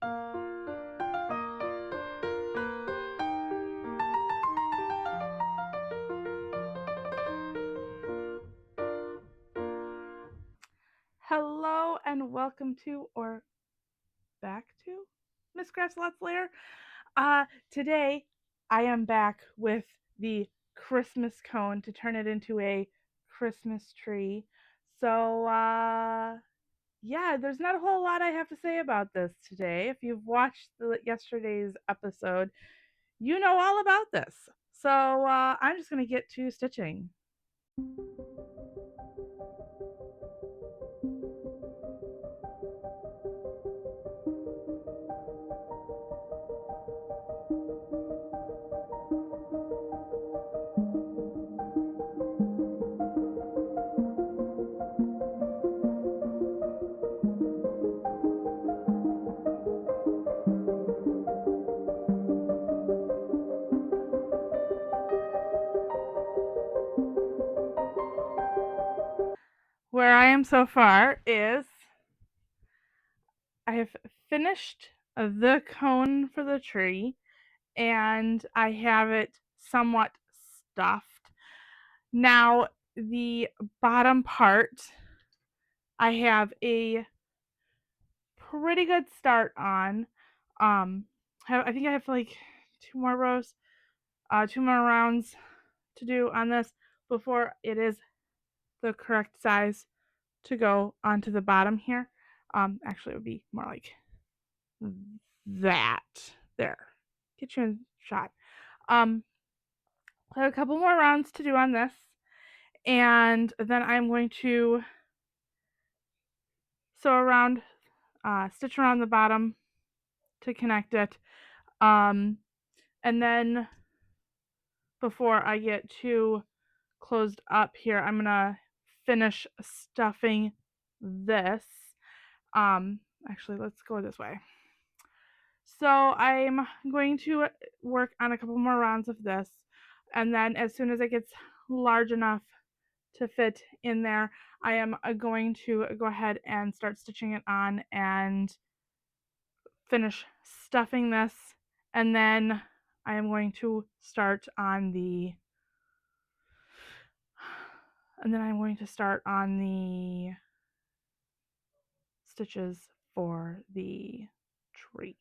Hello and welcome to, or back to, Miss Grasslot's Lair. Today I am back with the Christmas cone to turn it into a Christmas tree. So, yeah, there's not a whole lot I have to say about this today. If you've watched yesterday's episode, you know all about this. So, I'm just going to get to stitching. Where I am so far is I have finished the cone for the tree and I have it somewhat stuffed. Now, the bottom part, I have a pretty good start on. I think I have like two more rows, two more rounds to do on this before it is the correct size to go onto the bottom here. Actually, it would be more like that. There. Get you in shot. I have a couple more rounds to do on this, and then I'm going to stitch around the bottom to connect it. And then before I get too closed up here, I'm gonna finish stuffing this. Actually, let's go this way. So I'm going to work on a couple more rounds of this, and then as soon as it gets large enough to fit in there, I am going to go ahead and start stitching it on and finish stuffing this, and then I am going to start on the stitches for the tree,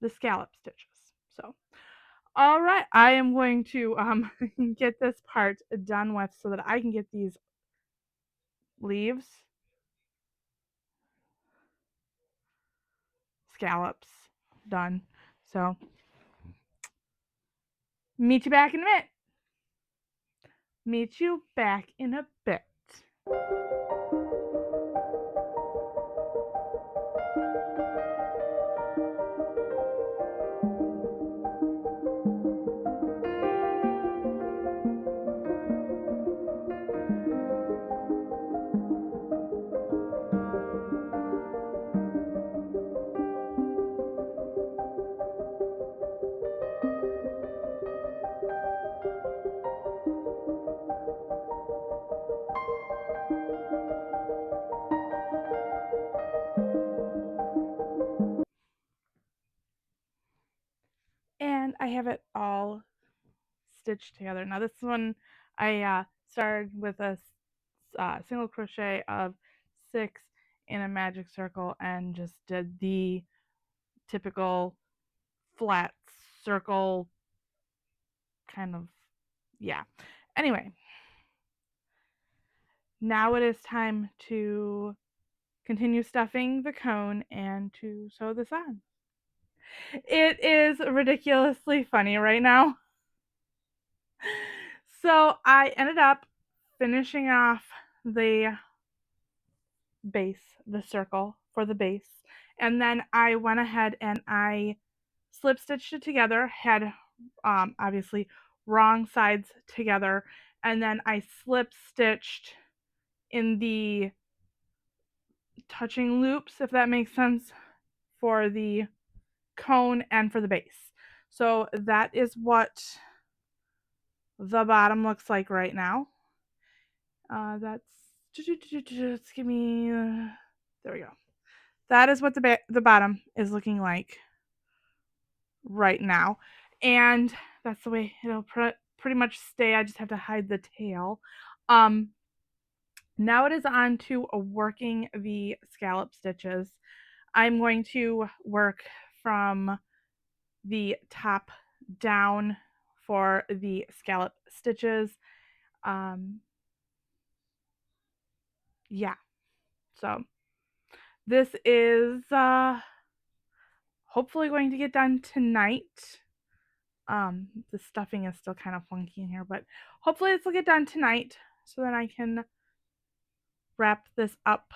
the scallop stitches. So, all right, I am going to get this part done with so that I can get these leaves, scallops done. So, meet you back in a minute. Meet you back in a bit. And I have it all stitched together. Now this one I started with a single crochet of 6 in a magic circle and just did the typical flat circle kind of, yeah. Anyway, now it is time to continue stuffing the cone and to sew this on. It is ridiculously funny right now. So I ended up finishing off the base, the circle for the base, and then I went ahead and I slip stitched it together, had obviously wrong sides together, and then I slip stitched in the touching loops, if that makes sense, for the cone and for the base. So that is what the bottom looks like right now. Let's give me, there we go. that is what the bottom is looking like right now. And that's the way it'll pretty much stay. I just have to hide the tail. Now it is on to working the scallop stitches. I'm going to work from the top down for the scallop stitches. Yeah, so this is hopefully going to get done tonight. The stuffing is still kind of funky in here, but hopefully this will get done tonight so that I can wrap this up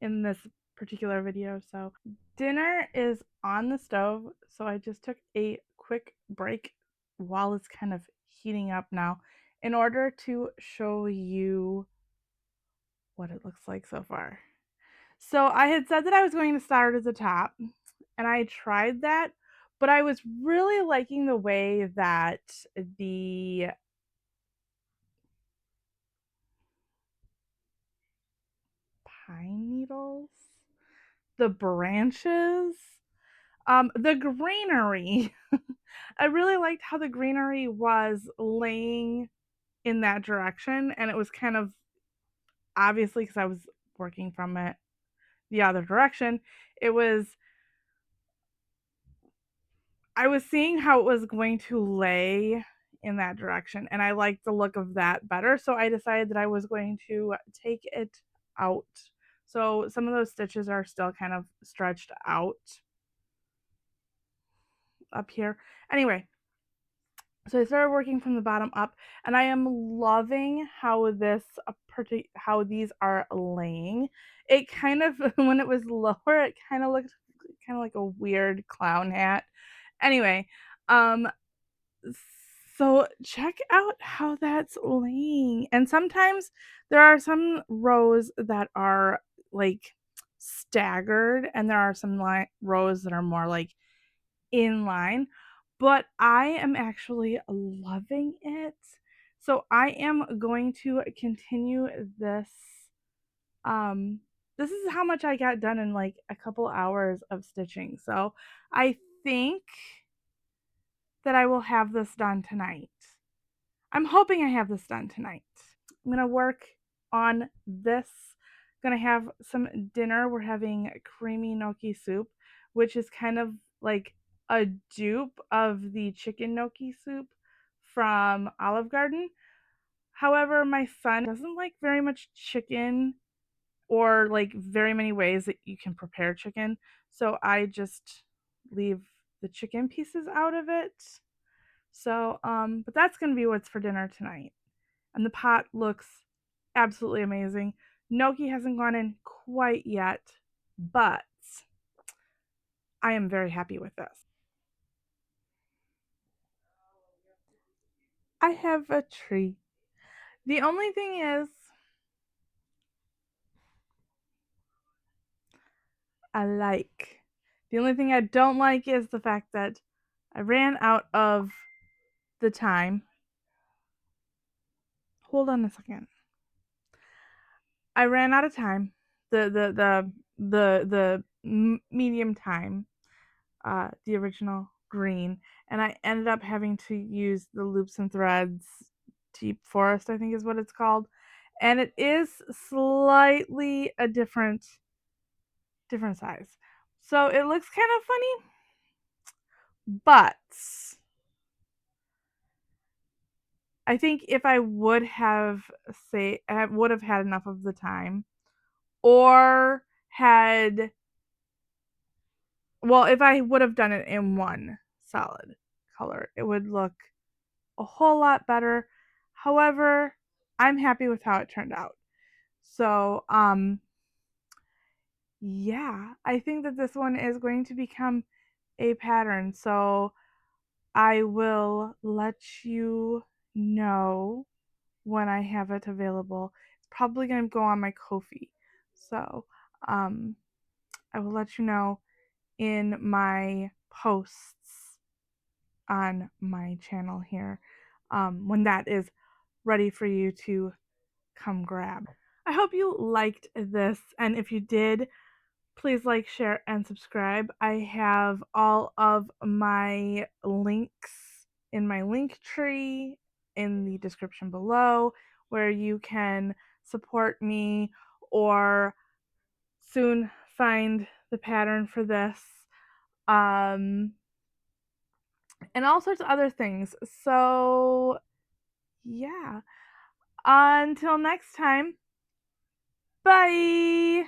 in this particular video. So dinner is on the stove, so I just took a quick break while it's kind of heating up now in order to show you what it looks like so far. So I had said that I was going to start at the top, and I tried that, but I was really liking the way that the pine needles, the branches, the greenery. I really liked how the greenery was laying in that direction, and it was kind of obviously because I was working from it the other direction. It was I was seeing how it was going to lay in that direction, and I liked the look of that better. So I decided that I was going to take it out. So some of those stitches are still kind of stretched out up here. Anyway, so I started working from the bottom up, and I am loving how how these are laying. It kind of when it was lower, it kind of looked kind of like a weird clown hat. Anyway, um, so check out how that's laying. And sometimes there are some rows that are like staggered, and there are some rows that are more like in line, but I am actually loving it. So I am going to continue this. Um, this is how much I got done in like a couple hours of stitching. So I think that I will have this done tonight. I'm hoping I have this done tonight. I'm going to work on this. Going to have some dinner. We're having creamy gnocchi soup, which is kind of like a dupe of the chicken gnocchi soup from Olive Garden. However, my son doesn't like very much chicken or like very many ways that you can prepare chicken. So I just leave the chicken pieces out of it. So, but that's going to be what's for dinner tonight. And the pot looks absolutely amazing. Gnocchi hasn't gone in quite yet, but I am very happy with this. I have a tree. The only thing is, the only thing I don't like is the fact that I ran out of the time. Hold on a second. I ran out of time. The medium time, the original green, and I ended up having to use the loops and threads deep forest, I think is what it's called, and it is slightly a different size. So it looks kind of funny, but I think if I would have I would have had enough of the time or had well, if I would have done it in one solid color, it would look a whole lot better. However, I'm happy with how it turned out. So, yeah, I think that this one is going to become a pattern. So, I will let you know when I have it available. It's probably going to go on my Ko-fi. So, um, I will let you know in my posts on my channel here when that is ready for you to come grab. I hope you liked this, and if you did, Please like, share, and subscribe. I have all of my links in my link tree in the description below where you can support me or soon find the pattern for this. And all sorts of other things. So, yeah. Until next time, bye!